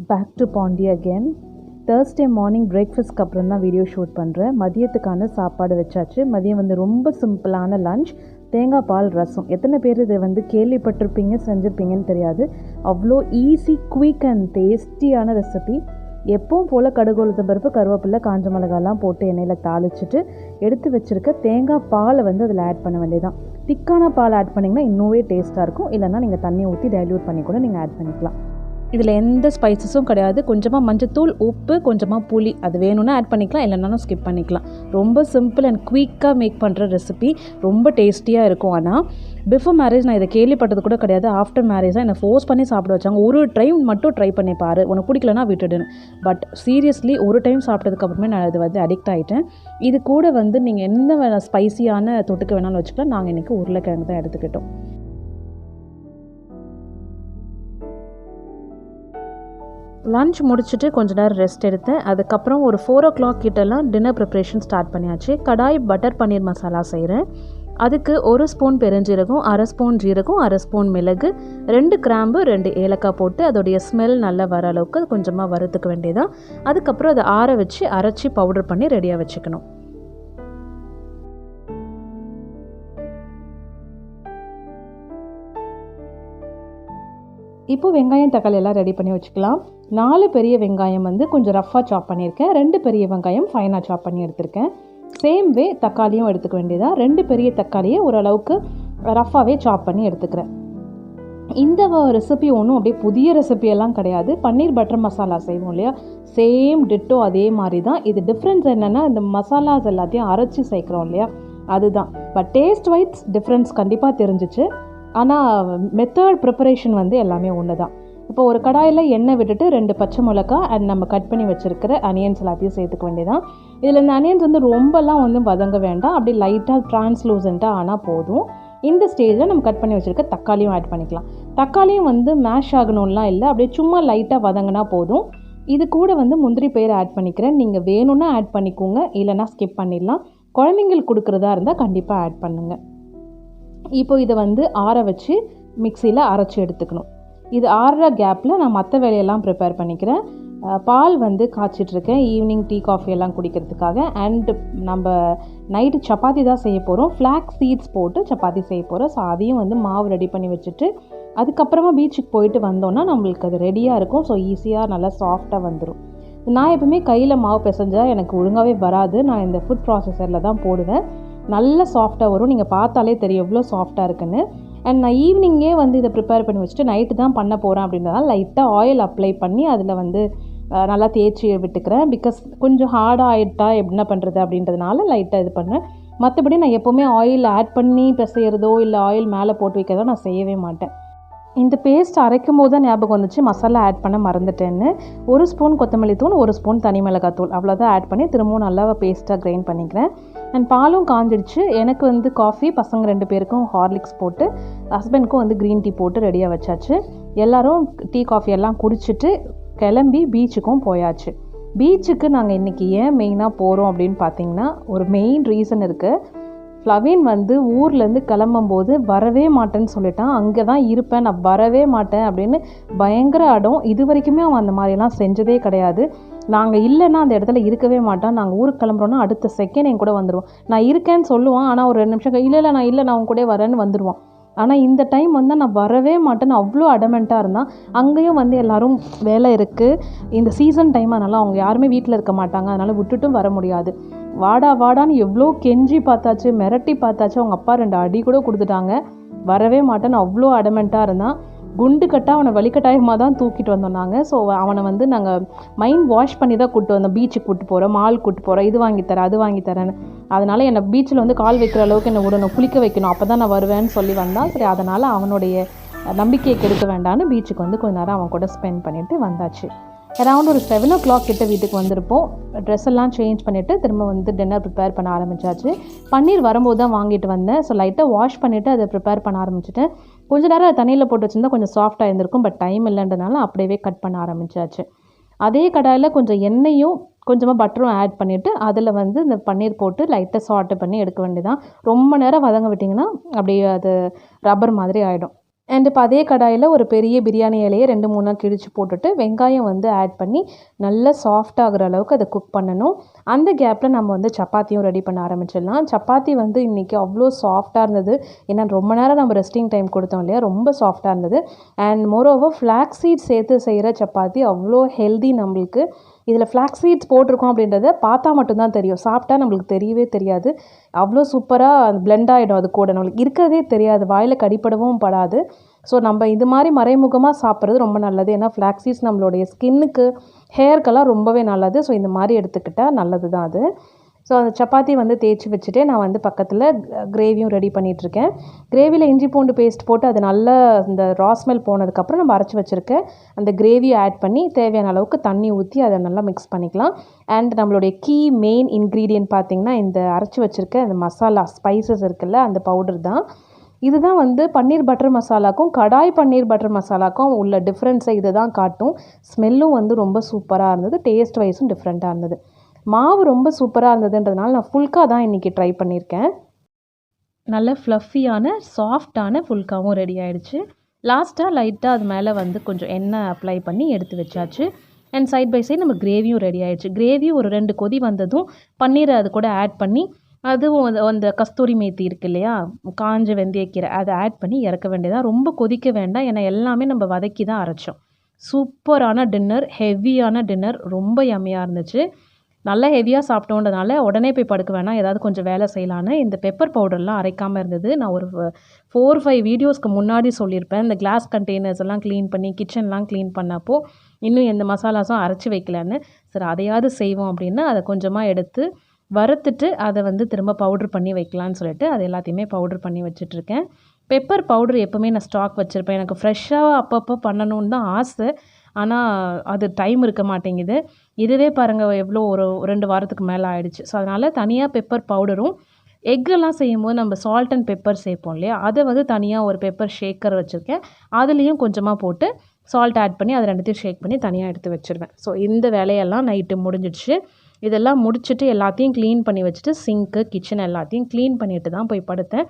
Back to Pondy again. Thursday morning பிரேக்ஃபாஸ்ட்க்கு அப்புறம் தான் வீடியோ ஷூட் பண்ணுறேன். மதியத்துக்கான சாப்பாடு வச்சாச்சு. மதியம் ரொம்ப சிம்பிளான லஞ்ச், தேங்காய் பால் ரசம். எத்தனை பேர் இதை கேள்விப்பட்டிருப்பீங்க, செஞ்சுருப்பீங்கன்னு தெரியாது. அவ்வளோ ஈஸி, குயிக் அண்ட் டேஸ்டியான ரெசிபி. எப்பவும் போல் கடுகு, உளுத்தம் பருப்பு, கருவேப்பிலை, காஞ்ச மிளகாலாம் போட்டு எண்ணெயில் தாளிச்சிட்டு எடுத்து வச்சுருக்க தேங்காய் பாலை அதில் ஆட் பண்ண வேண்டியதான். திக்கான பால் ஆட் பண்ணிங்கன்னா இன்னுமே டேஸ்ட்டாக இருக்கும். இல்லைனா நீங்கள் தண்ணி ஊற்றி டைல்யூட் பண்ணி கூட நீங்கள் ஆட் பண்ணிக்கலாம். இதில் எந்த ஸ்பைசஸும் கிடையாது. கொஞ்சமாக மஞ்சத்தூள், உப்பு, கொஞ்சமாக புளி, அது வேணும்னா ஆட் பண்ணிக்கலாம், இல்லைனாலும் ஸ்கிப் பண்ணிக்கலாம். ரொம்ப சிம்பிள் அண்ட் குயிக்காக மேக் பண்ணுற ரெசிபி, ரொம்ப டேஸ்டியாக இருக்கும். ஆனால் பிஃபோர் மேரேஜ் நான் இதை கேள்விப்பட்டது கூட கிடையாது. ஆஃப்டர் மேரேஜ் தான் என்னை ஃபோர்ஸ் பண்ணி சாப்பிட வச்சாங்க. ஒரு டைம் மட்டும் ட்ரை பண்ணி பாரு, உனக்கு பிடிக்கலனா விட்டுடுன்னு. பட் சீரியஸ்லி ஒரு டைம் சாப்பிட்டதுக்கப்புறமே நான் இது அடிக்ட் ஆகிட்டேன். இது கூட நீங்கள் எந்த ஸ்பைசியான தொட்டுக்க வேணாலும் வச்சுக்கலாம். நாங்கள் இன்றைக்கி உருளைக்கிழங்கு தான் எடுத்துக்கிட்டோம். லன்ச் முடிச்சுட்டு கொஞ்ச நேரம் ரெஸ்ட் எடுத்தேன். அதுக்கப்புறம் ஒரு 4 o'clock கிட்டலாம் டின்னர் ப்ரிப்ரேஷன் ஸ்டார்ட் பண்ணியாச்சு. கடாய் பட்டர் பன்னீர் மசாலா செய்கிறேன். அதுக்கு 1 ஸ்பூன் பெருஞ்சீரகம், 1/2 ஸ்பூன் ஜீரகம், 1/2 ஸ்பூன் மிளகு, 2 கிராம்பு, 2 ஏலக்காய் போட்டு அதோடைய ஸ்மெல் நல்லா வர அளவுக்கு கொஞ்சமாக வறுத்துக்க வேண்டியதான். அதுக்கப்புறம் அதை ஆற வச்சு அரைச்சி பவுடர் பண்ணி ரெடியாக வச்சுக்கணும். இப்போ வெங்காயம், தக்காளி எல்லாம் ரெடி பண்ணி வச்சுக்கலாம். 4 பெரிய வெங்காயம் கொஞ்சம் ரஃப்பாக சாப் பண்ணியிருக்கேன். 2 பெரிய வெங்காயம் ஃபைனாக சாப் பண்ணி எடுத்திருக்கேன். சேம் வே தக்காளியும் எடுத்துக்க வேண்டியதாக. 2 பெரிய தக்காளியை ஓரளவுக்கு ரஃப்பாகவே சாப் பண்ணி எடுத்துக்கிறேன். இந்த ரெசிபி ஒன்றும் அப்படியே புதிய ரெசிபியெல்லாம் கிடையாது. பன்னீர் பட்டர் மசாலா செய்வோம் இல்லையா, சேம் டிட்டோ அதே மாதிரி தான். இது டிஃப்ரென்ஸ் என்னென்னா, இந்த மசாலாஸ் எல்லாத்தையும் அரைச்சி சேர்க்குறோம் இல்லையா, அதுதான். பட் டேஸ்ட் வைஸ் டிஃப்ரென்ஸ் கண்டிப்பாக தெரிஞ்சிச்சு. ஆனால் மெத்தட் ப்ரிப்பரேஷன் எல்லாமே ஒன்று தான். இப்போ ஒரு கடாயில் எண்ணெய் விட்டுட்டு 2 பச்சை மிளகா அண்ட் நம்ம கட் பண்ணி வச்சுருக்கிற அனியன்ஸ் எல்லாத்தையும் சேர்த்துக்க வேண்டியதான். இதில் இந்த அனியன்ஸ் ரொம்பலாம் வதங்க வேண்டாம். அப்படி லைட்டாக ட்ரான்ஸ்லூசண்ட்டாக ஆனால் போதும். இந்த ஸ்டேஜில் நம்ம கட் பண்ணி வச்சுருக்க தக்காளியும் ஆட் பண்ணிக்கலாம். தக்காளியும் மேஷ் ஆகணும்லாம் இல்லை, அப்படியே சும்மா லைட்டாக வதங்கினா போதும். இது கூட முந்திரி பயிர் ஆட் பண்ணிக்கிறேன். நீங்கள் வேணும்னா ஆட் பண்ணிக்கோங்க, இல்லைனா ஸ்கிப் பண்ணிடலாம். குழந்தைங்களுக்கு கொடுக்குறதா இருந்தால் கண்டிப்பாக ஆட் பண்ணுங்கள். இப்போ இதை ஆற வச்சு மிக்சியில் அரைச்சி எடுத்துக்கணும். இது ஆறுற கேப்பில் நான் மற்ற வேலையெல்லாம் ப்ரிப்பேர் பண்ணிக்கிறேன். பால் காய்ச்சிட்ருக்கேன் ஈவினிங் டீ காஃபி எல்லாம் குடிக்கிறதுக்காக. அண்டு நம்ம நைட்டு சப்பாத்தி தான் செய்ய போகிறோம். ஃப்ளாக்ஸ் சீட்ஸ் போட்டு சப்பாத்தி செய்ய போகிறோம். ஸோ அதையும் மாவு ரெடி பண்ணி வச்சுட்டு அதுக்கப்புறமா பீச்சுக்கு போயிட்டு வந்தோன்னா நம்மளுக்கு அது ரெடியாக இருக்கும். ஸோ ஈஸியாக நல்லா சாஃப்டாக வந்துடும். நான் எப்பவுமே கையில் மாவு பிசைஞ்சால் எனக்கு ஒழுங்காகவே வராது. நான் இந்த ஃபுட் ப்ராசஸரில் தான் போடுவேன். நல்ல சாஃப்டாக வரும். நீங்கள் பார்த்தாலே தெரியும் எவ்வளோ சாஃப்டாக இருக்குன்னு. அண்ட் நான் ஈவினிங்கே இதை ப்ரிப்பேர் பண்ணி வச்சுட்டு நைட்டு தான் பண்ண போகிறேன் அப்படின்றதால லைட்டாக ஆயில் அப்ளை பண்ணி அதில் நல்லா தேய்ச்சி விட்டுக்கிறேன். பிகாஸ் கொஞ்சம் ஹார்டாக ஆகிட்டா என்ன பண்ணுறது அப்படின்றதுனால லைட்டாக இது பண்ணேன். மற்றபடி நான் எப்போவுமே ஆயில் ஆட் பண்ணி பிசைகிறதோ இல்லை ஆயில் மேலே போட்டு வைக்கிறதோ நான் செய்யவே மாட்டேன். இந்த பேஸ்ட் அரைக்கும் போது தான் ஞாபகம் வந்துச்சு மசாலா ஆட் பண்ண மறந்துட்டேன்னு. 1 ஸ்பூன் கொத்தமல்லி தூள், 1 ஸ்பூன் தனி மிளகாய் தூள், அவ்வளோதான் ஆட் பண்ணி திரும்பவும் நல்லா பேஸ்ட்டாக கிரைண்ட் பண்ணிக்கிறேன். அண்ட் பாலும் காஞ்சிடுச்சு. எனக்கு காஃபி, பசங்க 2 பேருக்கும் ஹார்லிக்ஸ் போட்டு, ஹஸ்பண்டுக்கும் க்ரீன் டீ போட்டு ரெடியாக வச்சாச்சு. எல்லோரும் டீ காஃபி எல்லாம் குடிச்சிட்டு கிளம்பி பீச்சுக்கும் போயாச்சு. பீச்சுக்கு நாங்கள் இன்றைக்கி ஏன் மெயினாக போகிறோம் அப்படின்னு பார்த்தீங்கன்னா, ஒரு மெயின் ரீசன் இருக்குது. ஃப்ளவின் ஊர்லேருந்து கிளம்பும்போது வரவே மாட்டேன்னு சொல்லிட்டான். அங்கே தான் இருப்பேன், நான் வரவே மாட்டேன் அப்படின்னு பயங்கர அடம். இது வரைக்குமே அவன் அந்த மாதிரிலாம் செஞ்சதே கிடையாது. நாங்கள் இல்லைன்னா அந்த இடத்துல இருக்கவே மாட்டான். நாங்கள் ஊருக்கு கிளம்புறோன்னா அடுத்த செகண்ட் என் கூட வந்துடுவோம். நான் இருக்கேன்னு சொல்லுவான், ஆனால் ஒரு 2 நிமிஷம் இல்லை நான் அவன் கூட வரேன்னு வந்துடுவான். ஆனால் இந்த டைம் நான் வரவே மாட்டேன்னு அவ்வளோ அடமெண்ட்டாக இருந்தான். அங்கேயும் எல்லோரும் வேலை இருக்குது, இந்த சீசன் டைம், அதனால் அவங்க யாருமே வீட்டில் இருக்க மாட்டாங்க. அதனால் விட்டுட்டும் வர முடியாது. வாடான்னு எவ்வளோ கெஞ்சி பார்த்தாச்சு, மிரட்டி பார்த்தாச்சு. அவங்க அப்பா 2 அடி கூட கொடுத்துட்டாங்க. வரவே மாட்டேன்னு அவ்வளோ அடமெண்ட்டாக இருந்தான். குண்டு கட்டாக அவனை வலிக்கட்டாயமாக தான் தூக்கிட்டு வந்தோம் நாங்கள். ஸோ அவனை நாங்கள் மைண்ட் வாஷ் பண்ணி தான் கூப்பிட்டு வந்தோம். பீச்சுக்கு கூப்பிட்டு போகிறோம், மால் கூப்பிட்டு போகிறோம், இது வாங்கித்தரேன் அது வாங்கித்தரேன்னு. அதனால் என்னை பீச்சில் கால் வைக்கிற அளவுக்கு என்னை விடணும், குளிக்க வைக்கணும், அப்போ தான் நான் வருவேன்னு சொல்லி வந்தான். சரி, அதனால் அவனுடைய நம்பிக்கையை கெடுக்க வேண்டான்னு பீச்சுக்கு கொஞ்ச நேரம் அவன் கூட ஸ்பெண்ட் பண்ணிவிட்டு வந்தாச்சு. அரவுண்ட் ஒரு 7 o'clock கிட்ட வீட்டுக்கு வந்திருப்போம். ட்ரெஸ் எல்லாம் சேஞ்ச் பண்ணிவிட்டு திரும்ப டின்னர் ப்ரிப்பேர் பண்ண ஆரம்பித்தாச்சு. பன்னீர் வரும்போது தான் வாங்கிட்டு வந்தேன். ஸோ லைட்டாக வாஷ் பண்ணிவிட்டு அதை ப்ரிப்பேர் பண்ண ஆரம்பிச்சிட்டேன். கொஞ்சம் நேரம் தண்ணியில் போட்டு வச்சுருந்தா கொஞ்சம் சாஃப்டாக இருந்திருக்கும். பட் டைம் இல்லைன்றதுனால அப்படியே கட் பண்ண ஆரம்பித்தாச்சு. அதே கடாயில் கொஞ்சம் எண்ணெயும் கொஞ்சமாக பட்டரும் ஆட் பண்ணிவிட்டு அதில் இந்த பன்னீர் போட்டு லைட்டாக சாட்டை பண்ணி எடுக்க வேண்டியதான். ரொம்ப நேரம் வதங்க விட்டிங்கன்னா அப்படியே அது ரப்பர் மாதிரி ஆகிடும். அண்ட் இப்போ அதே கடாயில் ஒரு பெரிய பிரியாணி இலையை 2-3 கிழிச்சு போட்டுட்டு வெங்காயம் வந்து ஆட் பண்ணி நல்லா சாஃப்ட் ஆகுற அளவுக்கு அதை குக் பண்ணணும். அந்த கேப்பில் நம்ம வந்து சப்பாத்தியும் ரெடி பண்ண ஆரம்பிச்சிடலாம். சப்பாத்தி வந்து இன்றைக்கி அவ்வளோ சாஃப்டாக இருந்தது. ஏன்னா ரொம்ப நேரம் நம்ம ரெஸ்டிங் டைம் கொடுத்தோம் இல்லையா, ரொம்ப சாஃப்டாக இருந்தது. அண்ட் மோரோவர் ஃப்ளாக்ஸ் சீட்ஸ் சேர்த்து செய்கிற சப்பாத்தி அவ்வளோ ஹெல்தி நம்மளுக்கு. இதில் ஃப்ளாக்ஸ் சீட்ஸ் போட்டிருக்கோம் அப்படின்றத பார்த்தா மட்டும்தான் தெரியும், சாப்பிட்டா நம்மளுக்கு தெரியவே தெரியாது. அவ்வளோ சூப்பராக பிளெண்ட் ஆகிடும், அது கூட நம்மளுக்கு இருக்கிறதே தெரியாது, வாயில் கடிப்படவும் படாது. ஸோ நம்ம இது மாதிரி மறைமுகமாக சாப்பிட்றது ரொம்ப நல்லது. ஏன்னா ஃப்ளாக்ஸ் சீட்ஸ் நம்மளுடைய ஸ்கின்னுக்கு, ஹேர்க்கெல்லாம் ரொம்பவே நல்லது. ஸோ இந்த மாதிரி எடுத்துக்கிட்டால் நல்லது தான் அது. ஸோ அந்த சப்பாத்தி வந்து தேய்ச்சி வச்சுட்டு நான் வந்து பக்கத்தில் கிரேவியும் ரெடி பண்ணிகிட்ருக்கேன். கிரேவியில் இஞ்சி பூண்டு பேஸ்ட் போட்டு அது நல்லா இந்த ரா ஸ்மெல் போனதுக்கப்புறம் நம்ம அரைச்சி வச்சுருக்க அந்த கிரேவியை ஆட் பண்ணி தேவையான அளவுக்கு தண்ணி ஊற்றி அதை நல்லா மிக்ஸ் பண்ணிக்கலாம். அண்ட் நம்மளுடைய மெயின் இன்க்ரீடியன்ட் பார்த்திங்கன்னா இந்த அரைச்சி வச்சுருக்க அந்த மசாலா ஸ்பைசஸ் இருக்குல்ல, அந்த பவுடர் தான். இதுதான் வந்து பன்னீர் பட்டர் மசாலாக்கும் கடாய் பன்னீர் பட்டர் மசாலாக்கும் உள்ள டிஃப்ரென்ஸை இதை தான் காட்டும். ஸ்மெல்லும் வந்து ரொம்ப சூப்பராக இருந்தது, டேஸ்ட் வைஸும் டிஃப்ரெண்ட்டாக இருந்தது. மாவு ரொம்ப சூப்பராக இருந்ததுன்றதுனால நான் ஃபுல்கா தான் இன்றைக்கி ட்ரை பண்ணியிருக்கேன். நல்ல ஃப்ளஃபியான சாஃப்டான ஃபுல்காவும் ரெடி ஆகிடுச்சு. லாஸ்ட்டாக லைட்டாக அது மேலே வந்து கொஞ்சம் எண்ணெய் அப்ளை பண்ணி எடுத்து வச்சாச்சு. அண்ட் சைட் பை சைட் நம்ம கிரேவியும் ரெடி ஆகிடுச்சு. கிரேவி ஒரு 2 கொதி வந்ததும் பன்னீரை அது கூட ஆட் பண்ணி, அதுவும் அந்த கஸ்தூரி மேத்தி இருக்குது இல்லையா, காஞ்ச வெந்தயக்கீரை, அதை ஆட் பண்ணி இறக்க வேண்டியதான். ரொம்ப கொதிக்க வேண்டாம், ஏன்னா எல்லாமே நம்ம வதக்கி தான் அரைச்சோம். சூப்பரான டின்னர், ஹெவியான டின்னர், ரொம்ப யம்மியாக இருந்துச்சு. நல்லா ஹெவியாக சாப்பிட்டோன்றதுனால உடனே போய் படுக்க வேணாம், ஏதாவது கொஞ்சம் வேலை செய்யலான்னு இந்த பெப்பர் பவுடர்லாம் அரைக்காமல் இருந்தது. நான் ஒரு 4-5 வீடியோஸ்க்கு முன்னாடி சொல்லியிருப்பேன். இந்த கிளாஸ் கண்டெய்னர்ஸ் எல்லாம் க்ளீன் பண்ணி கிச்சன்லாம் க்ளீன் பண்ணப்போ இன்னும் எந்த மசாலாஸும் அரைச்சி வைக்கலன்னு. சரி அதையாவது செய்வோம் அப்படின்னு அதை கொஞ்சமாக எடுத்து வறுத்துட்டு அதை வந்து திரும்ப பவுட்ரு பண்ணி வைக்கலான்னு சொல்லிட்டு அது எல்லாத்தையுமே பவுட்ரு பண்ணி வச்சிட்ருக்கேன். பெப்பர் பவுட்ரு எப்போவுமே நான் ஸ்டாக் வச்சுருப்பேன். எனக்கு ஃப்ரெஷ்ஷாக அப்பப்போ பண்ணணுன்னு தான் ஆசை, ஆனால் அது டைம் இருக்க மாட்டேங்குது. இதுவே பாருங்கள் எவ்வளோ ஒரு 2 வாரத்துக்கு மேலே ஆகிடுச்சு. ஸோ அதனால் தனியாக பெப்பர் பவுடரும், எக்கெல்லாம் செய்யும்போது நம்ம சால்ட் அண்ட் பெப்பர் சேர்ப்போம் இல்லையா, அதை வந்து தனியாக ஒரு பெப்பர் ஷேக்கர் வச்சுருக்கேன். அதுலேயும் கொஞ்சமாக போட்டு சால்ட் ஆட் பண்ணி அதை 2த்தையும் ஷேக் பண்ணி தனியாக எடுத்து வச்சுருவேன். ஸோ இந்த வேலையெல்லாம் நைட்டு முடிஞ்சிடுச்சு. இதெல்லாம் முடிச்சுட்டு எல்லாத்தையும் க்ளீன் பண்ணி வச்சுட்டு சிங்க்கு, கிச்சன் எல்லாத்தையும் க்ளீன் பண்ணிட்டு தான் போய் படுத்தேன்.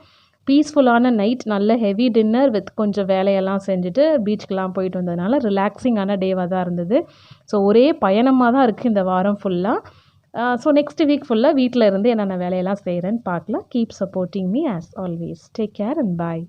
பீஸ்ஃபுல்லான நைட், நல்ல ஹெவி டின்னர் வித் கொஞ்சம் வேலையெல்லாம் செஞ்சுட்டு பீச்சுக்கெலாம் போயிட்டு வந்ததுனால ரிலாக்ஸிங்கான டேவாக தான் இருந்தது. ஸோ ஒரே பயணமாக தான் இருக்குது இந்த வாரம் ஃபுல்லாக. ஸோ நெக்ஸ்ட் வீக் ஃபுல்லாக வீட்டில் இருந்து என்னென்ன வேலையெல்லாம் செய்கிறேன்னு பார்க்கலாம். Keep supporting me as always. Take care and bye.